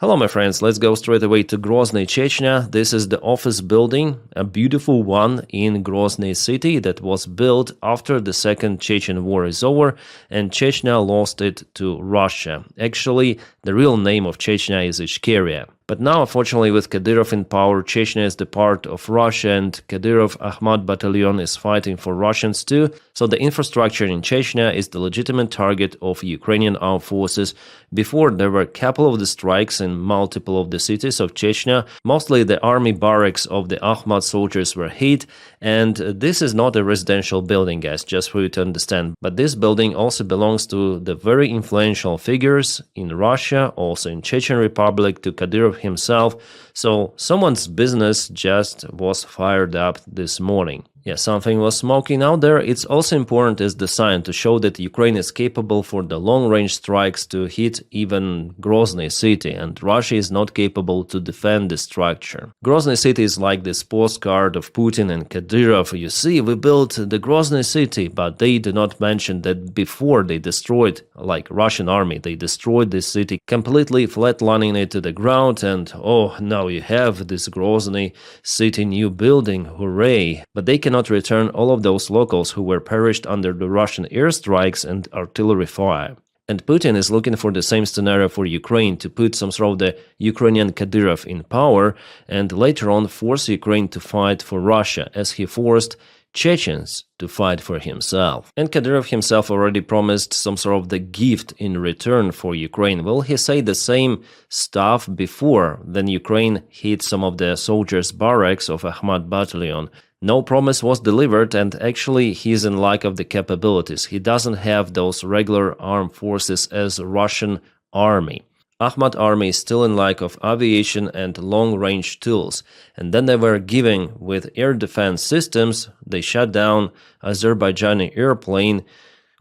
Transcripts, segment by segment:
Hello my friends, let's go straight away to Groznyi, Chechnya. This is the office building, a beautiful one in Groznyi city that was built after the Second Chechen War is over and Chechnya lost it to Russia. Actually, the real name of Chechnya is Ichkeria. But now, unfortunately, with Kadyrov in power, Chechnya is the part of Russia and Kadyrov Akhmat battalion is fighting for Russians too. So the infrastructure in Chechnya is the legitimate target of Ukrainian armed forces. Before, there were a couple of the strikes in multiple of the cities of Chechnya. Mostly the army barracks of the Akhmat soldiers were hit. And this is not a residential building, guys, just for you to understand. But this building also belongs to the very influential figures in Russia, also in Chechen Republic, to Kadyrov himself. So someone's business just was fired up this morning. Yeah, something was smoking out there. It's also important as the sign to show that Ukraine is capable for the long-range strikes to hit even Groznyi city, and Russia is not capable to defend the structure. Groznyi city is like this postcard of Putin and Kadyrov. You see, we built the Groznyi city, but they do not mention that before they destroyed, like Russian army, they destroyed this city, completely flatlining it to the ground, and oh, now you have this Groznyi city new building, hooray! But they cannot return all of those locals who were perished under the Russian airstrikes and artillery fire. And Putin is looking for the same scenario for Ukraine, to put some sort of the Ukrainian Kadyrov in power and later on force Ukraine to fight for Russia, as he forced Chechens to fight for himself. And Kadyrov himself already promised some sort of the gift in return for Ukraine. Will he say the same stuff before then Ukraine hit some of the soldiers' barracks of Akhmat battalion? No promise was delivered, and actually he's in lack of the capabilities. He doesn't have those regular armed forces as Russian army. Akhmat army is still in lack of aviation and long-range tools, and then they were giving with air defense systems. They shut down Azerbaijani airplane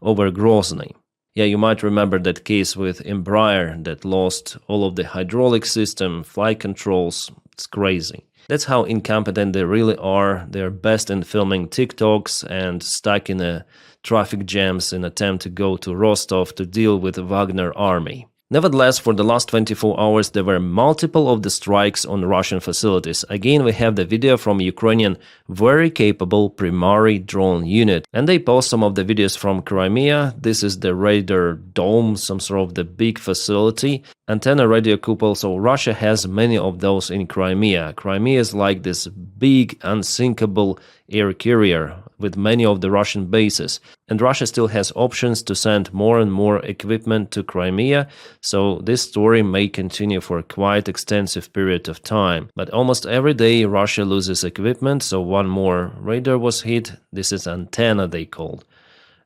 over Groznyi. Yeah, you might remember that case with Embraer that lost all of the hydraulic system, flight controls. It's crazy. That's how incompetent they really are. They're best in filming TikToks and stuck in traffic jams in attempt to go to Rostov to deal with the Wagner army. Nevertheless, for the last 24 hours, there were multiple of the strikes on Russian facilities. Again, we have the video from Ukrainian very capable primary drone unit. And they post some of the videos from Crimea. This is the radar dome, some sort of the big facility. Antenna radio couple, so Russia has many of those in Crimea. Crimea is like this big, unsinkable air carrier with many of the Russian bases. And Russia still has options to send more and more equipment to Crimea, so this story may continue for a quite extensive period of time. But almost every day Russia loses equipment, so one more radar was hit. This is antenna they called.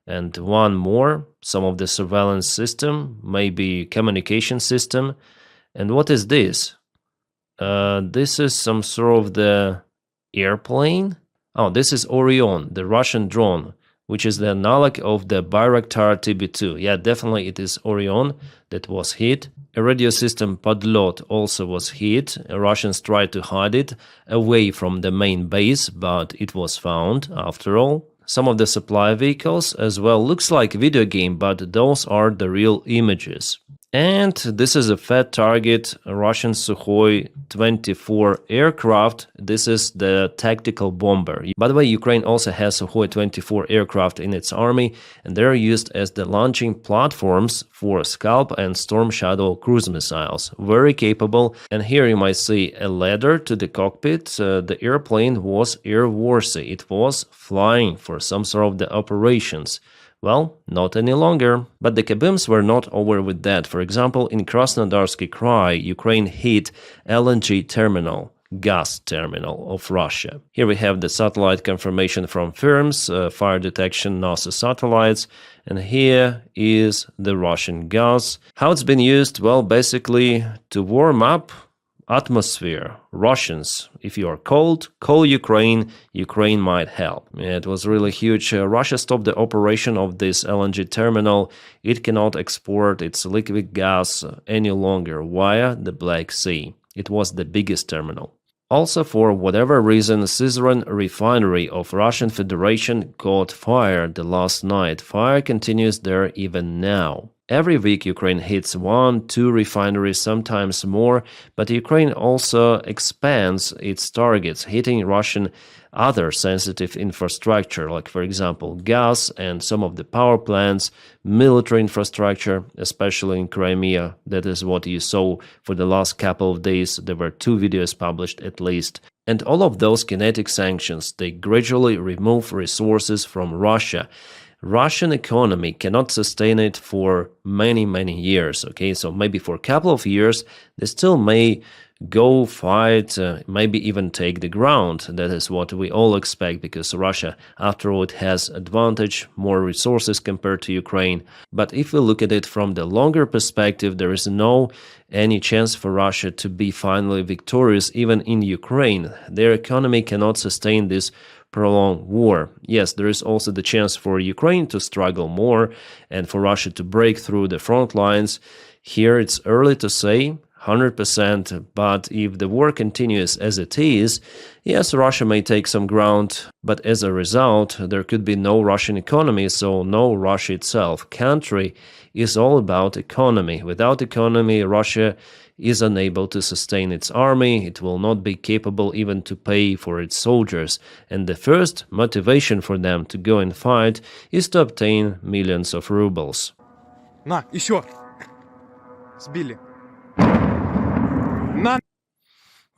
And one more, some of the surveillance system, maybe communication system. And what is this? This is some sort of the airplane? Oh, this is Orion, the Russian drone, which is the analog of the Bayraktar TB2. Yeah, definitely it is Orion that was hit. A radio system Podlot also was hit. Russians tried to hide it away from the main base, but it was found after all. Some of the supply vehicles as well. Looks like a video game, but those are the real images. And this is a fat target, a Russian Sukhoi 24 aircraft. This is the tactical bomber. By the way, Ukraine also has Sukhoi 24 aircraft in its army, and they're used as the launching platforms for Scalp and Storm Shadow cruise missiles. Very capable. And here you might see a ladder to the cockpit. The airplane was airworthy. It was flying for some sort of the operations. Well, not any longer. But the Kabooms were not over with that. For example, in Krasnodarsky Krai, Ukraine hit LNG terminal, gas terminal of Russia. Here we have the satellite confirmation from firms, fire detection, NASA satellites. And here is the Russian gas. How it's been used? Well, basically to warm up atmosphere. Russians, if you are cold, call Ukraine. Ukraine might help. It was really huge. Russia stopped the operation of this LNG terminal. It cannot export its liquid gas any longer via the Black Sea. It was the biggest terminal. Also, for whatever reason, Syzran refinery of Russian Federation caught fire the last night. Fire continues there even now. Every week Ukraine hits 1-2 refineries, sometimes more, but Ukraine also expands its targets, hitting Russian other sensitive infrastructure, like for example gas and some of the power plants, military infrastructure, especially in Crimea. That is what you saw for the last couple of days. There were 2 videos published at least. And all of those kinetic sanctions, they gradually remove resources from Russia. Russian economy cannot sustain it for many years, okay? So maybe for a couple of years, they still may go fight, maybe even take the ground. That is what we all expect, because Russia, after all, it has advantage, more resources compared to Ukraine. But if we look at it from the longer perspective, there is no any chance for Russia to be finally victorious even in Ukraine. Their economy cannot sustain this prolonged war. Yes, there is also the chance for Ukraine to struggle more and for Russia to break through the front lines. Here it's early to say 100%, but if the war continues as it is, yes, Russia may take some ground, but as a result, there could be no Russian economy, so no Russia itself. Country is all about economy. Without economy, Russia is unable to sustain its army. It will not be capable even to pay for its soldiers. And the first motivation for them to go and fight is to obtain millions of rubles. На, еще! Сбили.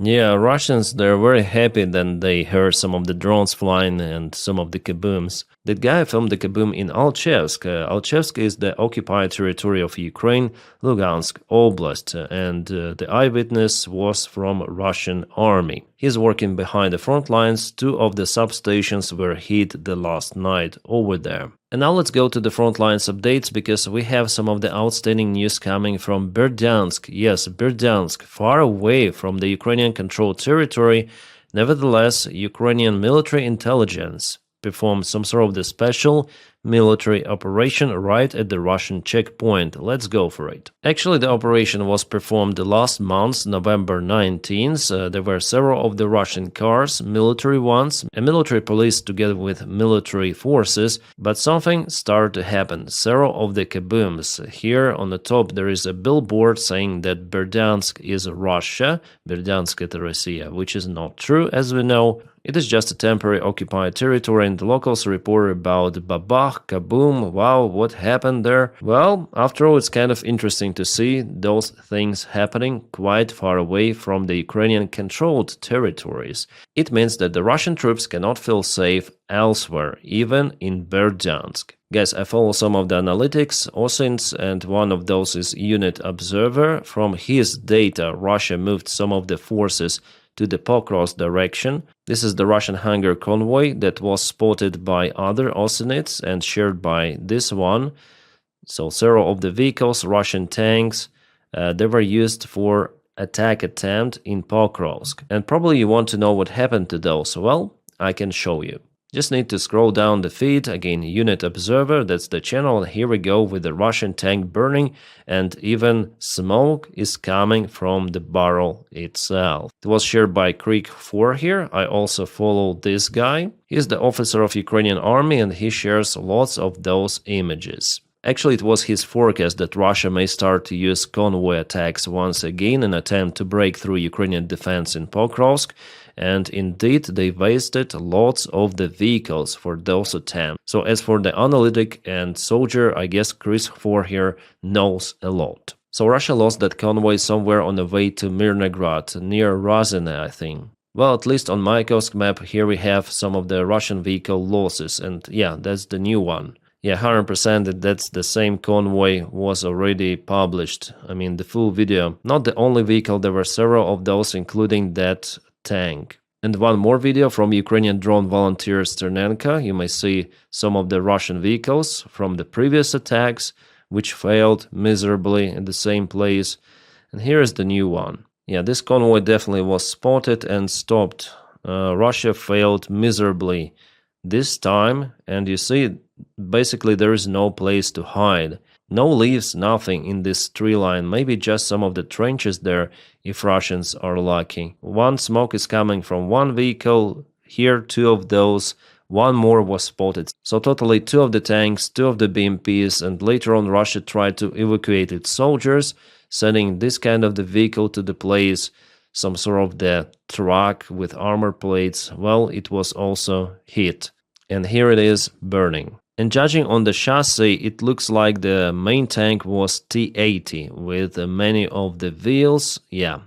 Yeah, Russians, they're very happy that they heard some of the drones flying and some of the Kabooms. That guy filmed the Kaboom in Alchevsk. Alchevsk is the occupied territory of Ukraine, Lugansk Oblast, and the eyewitness was from Russian army. He's working behind the front lines. 2 of the substations were hit the last night over there. And now let's go to the front lines updates, because we have some of the outstanding news coming from Berdyansk. Yes, Berdyansk, far away from the Ukrainian-controlled territory. Nevertheless, Ukrainian military intelligence performed some sort of the special military operation right at the Russian checkpoint. Let's go for it. Actually, the operation was performed last month, November 19th. There were several of the Russian cars, military ones, and military police together with military forces, but something started to happen. Several of the Kabooms. Here on the top there is a billboard saying that Berdyansk is Russia, Berdyansk это Россия, which is not true, as we know. It is just a temporary occupied territory, and the locals report about Babach, Kaboom. Wow, what happened there? Well, after all, it's kind of interesting to see those things happening quite far away from the Ukrainian-controlled territories. It means that the Russian troops cannot feel safe elsewhere, even in Berdyansk. Guys, I follow some of the analytics, OSINTs, and one of those is Unit Observer. From his data, Russia moved some of the forces to the Pokrovsk direction. This is the Russian hunger convoy that was spotted by other OSINTs and shared by this one. So several of the vehicles, Russian tanks, they were used for attack attempt in Pokrovsk. And probably you want to know what happened to those. Well, I can show you. Just need to scroll down the feed, again Unit Observer, that's the channel. Here we go with the Russian tank burning, and even smoke is coming from the barrel itself. It was shared by Creek 4 here. I also follow this guy. He's the officer of Ukrainian army and he shares lots of those images. Actually, it was his forecast that Russia may start to use convoy attacks once again in an attempt to break through Ukrainian defense in Pokrovsk. And indeed, they wasted lots of the vehicles for those attempts. So as for the analytic and soldier, I guess Chris 4 here knows a lot. So Russia lost that convoy somewhere on the way to Mirnograd, near Rozyne, I think. Well, at least on Mykovsk map, here we have some of the Russian vehicle losses. And yeah, that's the new one. Yeah, 100% that that's the same convoy was already published. I mean, the full video. Not the only vehicle, there were several of those, including that tank. And one more video from Ukrainian drone volunteer Sternenko. You may see some of the Russian vehicles from the previous attacks, which failed miserably in the same place. And here is the new one. Yeah, this convoy definitely was spotted and stopped. Russia failed miserably this time, and you see, basically there is no place to hide. No leaves, nothing in this tree line, maybe just some of the trenches there if Russians are lucky. One smoke is coming from one vehicle, here 2 of those, one more was spotted. So totally 2 of the tanks, 2 of the BMPs, and later on Russia tried to evacuate its soldiers, sending this kind of the vehicle to the place, some sort of the truck with armor plates. Well, it was also hit. And here it is burning. And judging on the chassis, it looks like the main tank was T-80 with many of the wheels. Yeah,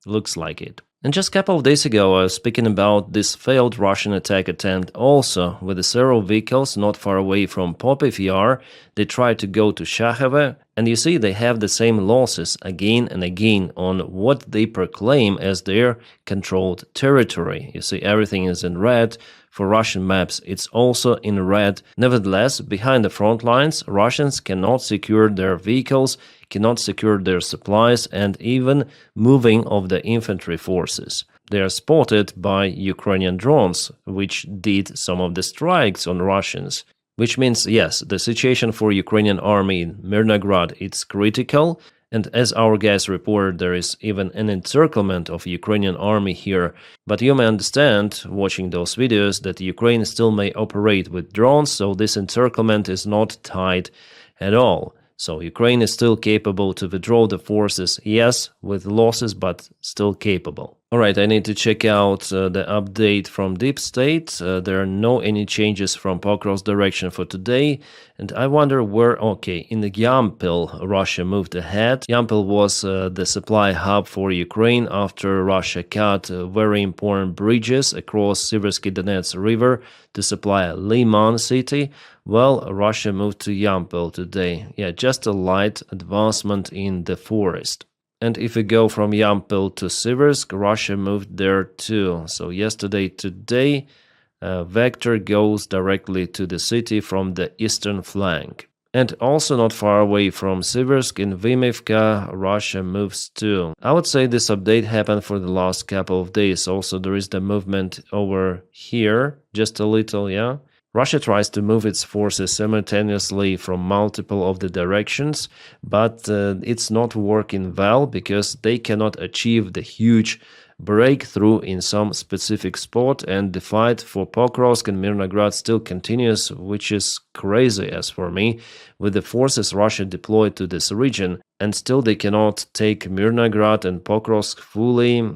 looks like it. And just a couple of days ago, I was speaking about this failed Russian attack attempt also with the several vehicles not far away from Popov Yar. They tried to go to Shakhove, and you see they have the same losses again and again on what they proclaim as their controlled territory. You see everything is in red. For Russian maps, it's also in red. Nevertheless, behind the front lines, Russians cannot secure their vehicles, cannot secure their supplies, and even moving of the infantry forces. They are spotted by Ukrainian drones, which did some of the strikes on Russians. Which means, yes, the situation for Ukrainian army in Mirnograd is critical. And as our guys reported, there is even an encirclement of Ukrainian army here. But you may understand, watching those videos, that Ukraine still may operate with drones, so this encirclement is not tight at all. So Ukraine is still capable to withdraw the forces, yes, with losses, but still capable. Alright, I need to check out the update from Deep State. There are no any changes from Pokrov's direction for today. And I wonder where, okay, in the Yampil, Russia moved ahead. Yampil was the supply hub for Ukraine after Russia cut very important bridges across Siversky Donets River to supply Liman city. Well, Russia moved to Yampil today. Yeah, just a light advancement in the forest. And if we go from Yampil to Siversk, Russia moved there too. So yesterday, today, Vector goes directly to the city from the eastern flank. And also not far away from Siversk, in Vimivka, Russia moves too. I would say this update happened for the last couple of days. Also, there is the movement over here, just a little, yeah. Russia tries to move its forces simultaneously from multiple of the directions, but it's not working well because they cannot achieve the huge breakthrough in some specific spot, and the fight for Pokrovsk and Mirnograd still continues, which is crazy as for me, with the forces Russia deployed to this region, and still they cannot take Mirnograd and Pokrovsk fully.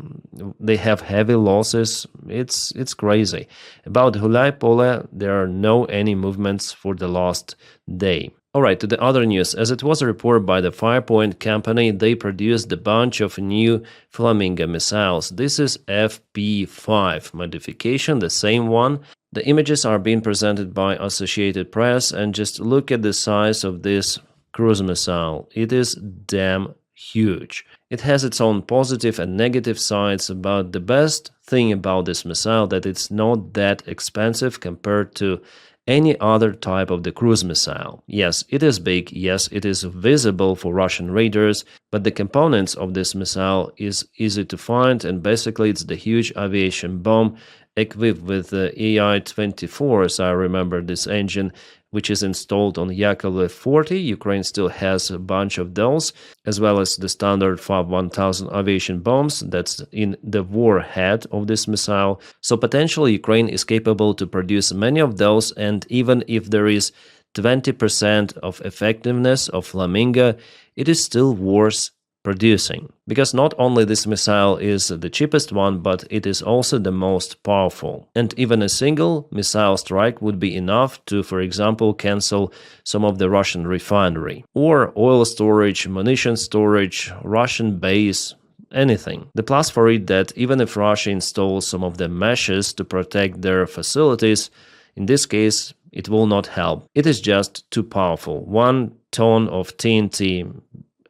They have heavy losses. It's crazy. About Hulaypole, there are no any movements for the last day. Alright, to the other news. As it was reported by the Firepoint company, they produced a bunch of new Flamingo missiles. This is FP5 modification, the same one. The images are being presented by Associated Press, and just look at the size of this cruise missile. It is damn huge. It has its own positive and negative sides, but the best thing about this missile that it's not that expensive compared to any other type of the cruise missile. Yes, it is big, yes, it is visible for Russian radars, but the components of this missile is easy to find, and basically it's the huge aviation bomb equipped with the AI-24, as I remember this engine, which is installed on Yakovlev 40. Ukraine still has a bunch of those, as well as the standard FAB-1000 aviation bombs that's in the warhead of this missile. So potentially Ukraine is capable to produce many of those, and even if there is 20% of effectiveness of Flamingo, it is still worth producing. Because not only this missile is the cheapest one, but it is also the most powerful. And even a single missile strike would be enough to, for example, cancel some of the Russian refinery, or oil storage, munition storage, Russian base, anything. The plus for it that even if Russia installs some of the meshes to protect their facilities, in this case, it will not help. It is just too powerful. 1 ton of TNT,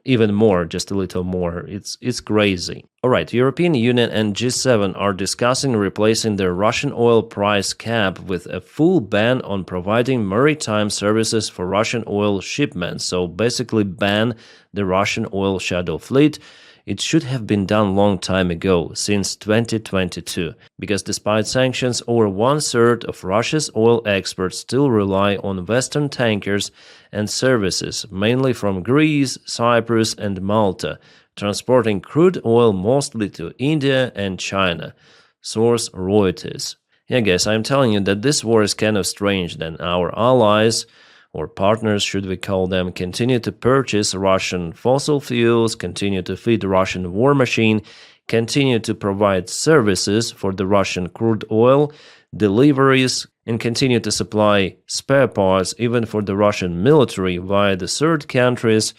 even more, just a little more. It's crazy. Alright, European Union and G7 are discussing replacing their Russian oil price cap with a full ban on providing maritime services for Russian oil shipments. So basically ban the Russian oil shadow fleet. It should have been done long time ago, since 2022, because despite sanctions, over 1/3 of Russia's oil exports still rely on Western tankers and services, mainly from Greece, Cyprus and Malta, transporting crude oil mostly to India and China. Source Reuters. Yeah, guys, I'm telling you that this war is kind of strange. Then our allies, or partners, should we call them, continue to purchase Russian fossil fuels, continue to feed the Russian war machine, continue to provide services for the Russian crude oil deliveries, and continue to supply spare parts even for the Russian military via the third countries.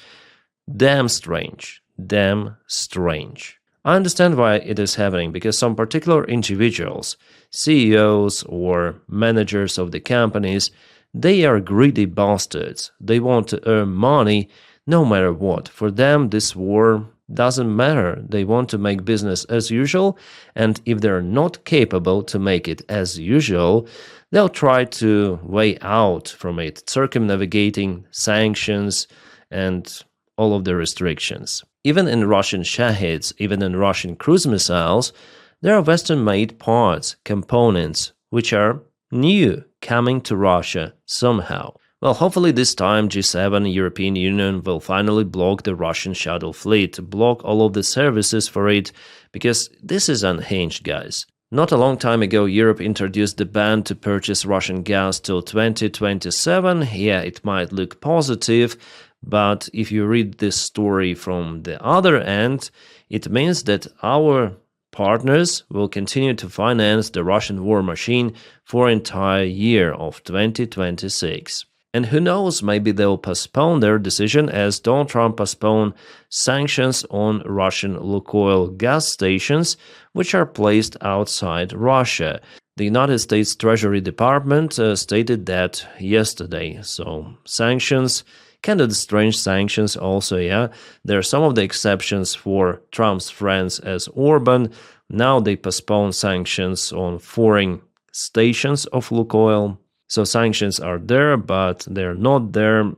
Damn strange. Damn strange. I understand why it is happening, because some particular individuals, CEOs or managers of the companies, they are greedy bastards. They want to earn money no matter what. For them, this war doesn't matter. They want to make business as usual, and if they're not capable to make it as usual, they'll try to way out from it, circumnavigating sanctions and all of the restrictions. Even in Russian Shahids, even in Russian cruise missiles, there are Western-made parts, components, which are new, coming to Russia somehow. Well, hopefully this time G7, European Union, will finally block the Russian shuttle fleet, block all of the services for it, because this is unhinged, guys. Not a long time ago, Europe introduced the ban to purchase Russian gas till 2027. Yeah, it might look positive, but if you read this story from the other end, it means that our partners will continue to finance the Russian war machine for an entire year of 2026. And who knows, maybe they'll postpone their decision as Donald Trump postponed sanctions on Russian Lukoil gas stations, which are placed outside Russia. The United States Treasury Department stated that yesterday. So sanctions, kind of strange sanctions also, yeah. There are some of the exceptions for Trump's friends as Orban. Now they postpone sanctions on foreign stations of Lukoil. So sanctions are there, but they're not there.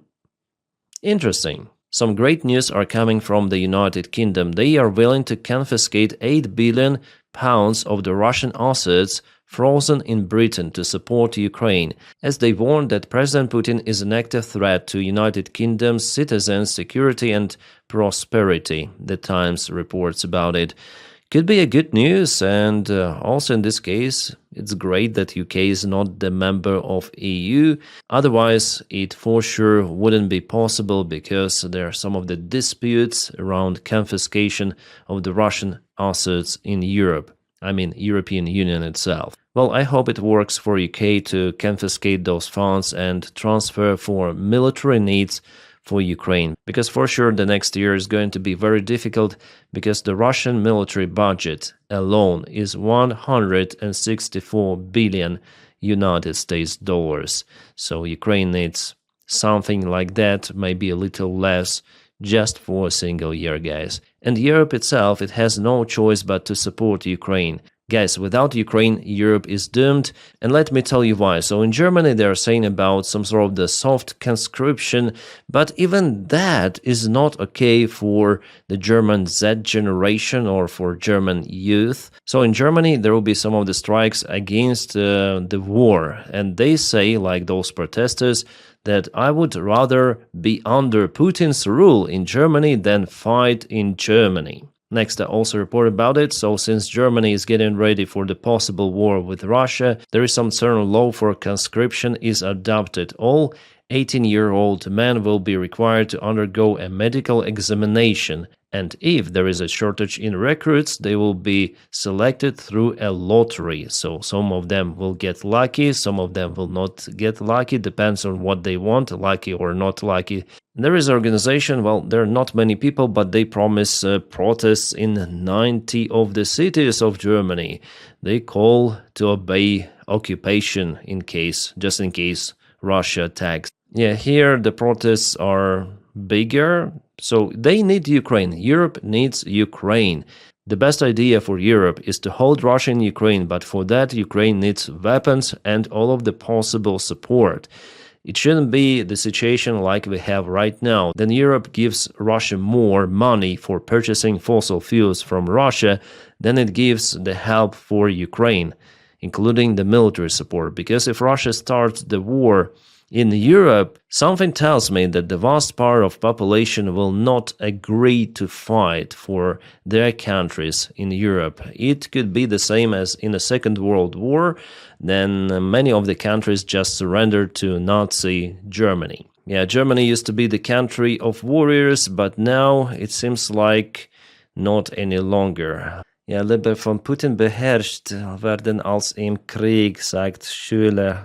Interesting. Some great news are coming from the United Kingdom. They are willing to confiscate £8 billion of the Russian assets frozen in Britain to support Ukraine, as they warn that President Putin is an active threat to United Kingdom's citizens' security and prosperity. The Times reports about it. Could be a good news, and also in this case, it's great that UK is not the member of EU. Otherwise, it for sure wouldn't be possible, because there are some of the disputes around confiscation of the Russian assets in Europe. I mean, European Union itself. Well, I hope it works for UK to confiscate those funds and transfer for military needs for Ukraine, because for sure the next year is going to be very difficult, because the Russian military budget alone is 164 billion United States dollars. So Ukraine needs something like that, maybe a little less, just for a single year, guys. And Europe itself, it has no choice but to support Ukraine. Guys, without Ukraine, Europe is doomed, and let me tell you why. So in Germany, they are saying about some sort of the soft conscription, but even that is not okay for the German Z generation or for German youth. So in Germany, there will be some of the strikes against the war, and they say, like those protesters, that I would rather be under Putin's rule in Germany than fight in Germany. Next, I also report about it. So since Germany is getting ready for the possible war with Russia, there is some certain law for conscription is adopted. All 18-year-old men will be required to undergo a medical examination, and if there is a shortage in recruits, they will be selected through a lottery. So some of them will get lucky, some of them will not get lucky, depends on what they want, lucky or not lucky. There is an organization, well, there are not many people, but they promise protests in 90 of the cities of Germany. They call to obey occupation just in case Russia attacks. Yeah, here the protests are bigger, so they need Ukraine. Europe needs Ukraine. The best idea for Europe is to hold Russia in Ukraine, but for that Ukraine needs weapons and all of the possible support. It shouldn't be the situation like we have right now. Then Europe gives Russia more money for purchasing fossil fuels from Russia than it gives the help for Ukraine, including the military support. Because if Russia starts the war In Europe, something tells me that the vast part of population will not agree to fight for their countries in Europe. It could be the same as in the Second World War, then many of the countries just surrendered to Nazi Germany. Yeah, Germany used to be the country of warriors, but now it seems like not any longer. Ja, lieber von Putin beherrscht werden als im Krieg, sagt Schüler.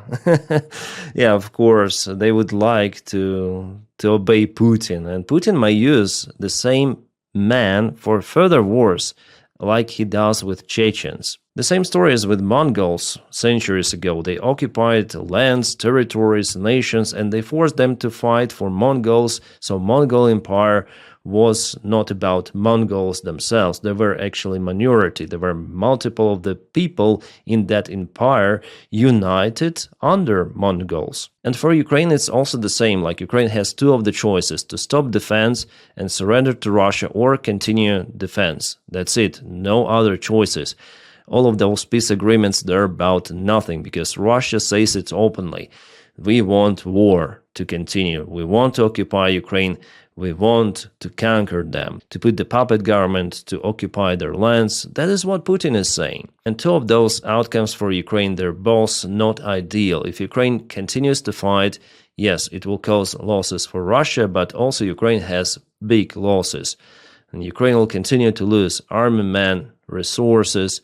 Yeah, of course, they would like to obey Putin. And Putin might use the same man for further wars, like he does with Chechens. The same story is with Mongols centuries ago. They occupied lands, territories, nations, and they forced them to fight for Mongols, so Mongol Empire was not about Mongols themselves. They were actually minority. There were multiple of the people in that empire united under Mongols. And for Ukraine, it's also the same. Like Ukraine has two of the choices: to stop defense and surrender to Russia, or continue defense. That's it. No other choices. All of those peace agreements, they're about nothing, because Russia says it openly. We want war to continue. We want to occupy Ukraine. We want to conquer them, to put the puppet government to occupy their lands. That is what Putin is saying. And two of those outcomes for Ukraine, they're both not ideal. If Ukraine continues to fight, yes, it will cause losses for Russia, but also Ukraine has big losses. And Ukraine will continue to lose armament, resources,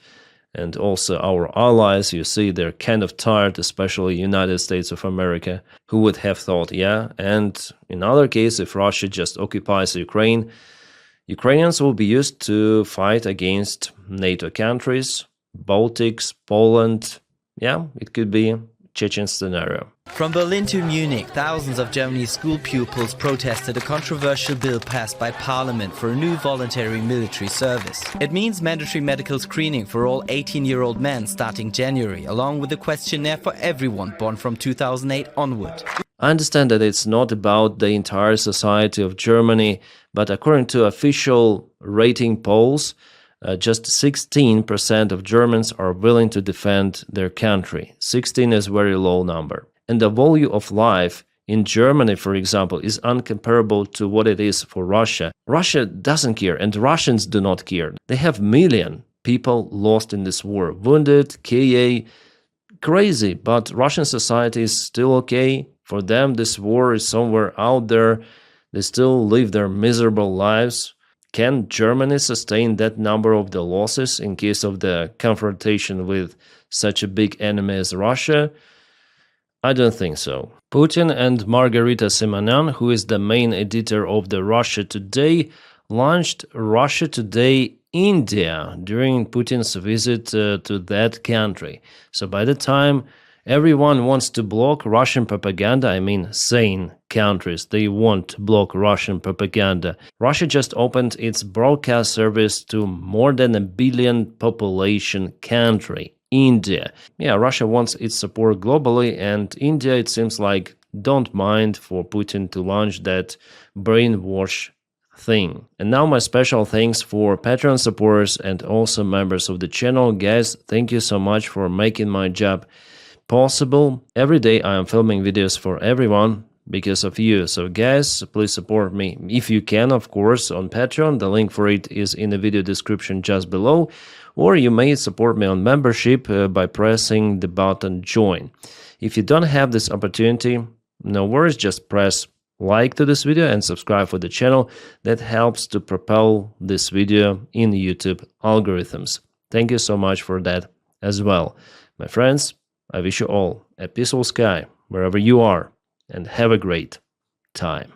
and also our allies. You see, they're kind of tired, especially United States of America. Who would have thought, yeah? And in other case, if Russia just occupies Ukraine, Ukrainians will be used to fight against NATO countries, Baltics, Poland. Yeah, it could be a Chechen scenario. From Berlin to Munich, thousands of Germany's school pupils protested a controversial bill passed by Parliament for a new voluntary military service. It means mandatory medical screening for all 18-year-old men starting January, along with a questionnaire for everyone born from 2008 onward. I understand that it's not about the entire society of Germany, but according to official rating polls, just 16% of Germans are willing to defend their country. 16 is a very low number. And the value of life in Germany, for example, is incomparable to what it is for Russia. Russia doesn't care, and Russians do not care. They have million people lost in this war, wounded, KA, crazy, but Russian society is still okay. For them, this war is somewhere out there. They still live their miserable lives. Can Germany sustain that number of the losses in case of the confrontation with such a big enemy as Russia? I don't think so. Putin and Margarita Simonyan, who is the main editor of the Russia Today, launched Russia Today India during Putin's visit to that country. So by the time everyone wants to block Russian propaganda, I mean sane countries, they want to block Russian propaganda. Russia just opened its broadcast service to more than a billion population country. India. Yeah, Russia wants its support globally, and India, it seems like, don't mind for Putin to launch that brainwash thing. And now my special thanks for Patreon supporters and also members of the channel. Guys, thank you so much for making my job possible. Every day I am filming videos for everyone because of you. So guys, please support me if you can, of course, on Patreon. The link for it is in the video description just below. Or you may support me on membership by pressing the button join. If you don't have this opportunity, no worries, just press like to this video and subscribe for the channel. That helps to propel this video in YouTube algorithms. Thank you so much for that as well. My friends, I wish you all a peaceful sky wherever you are, and have a great time.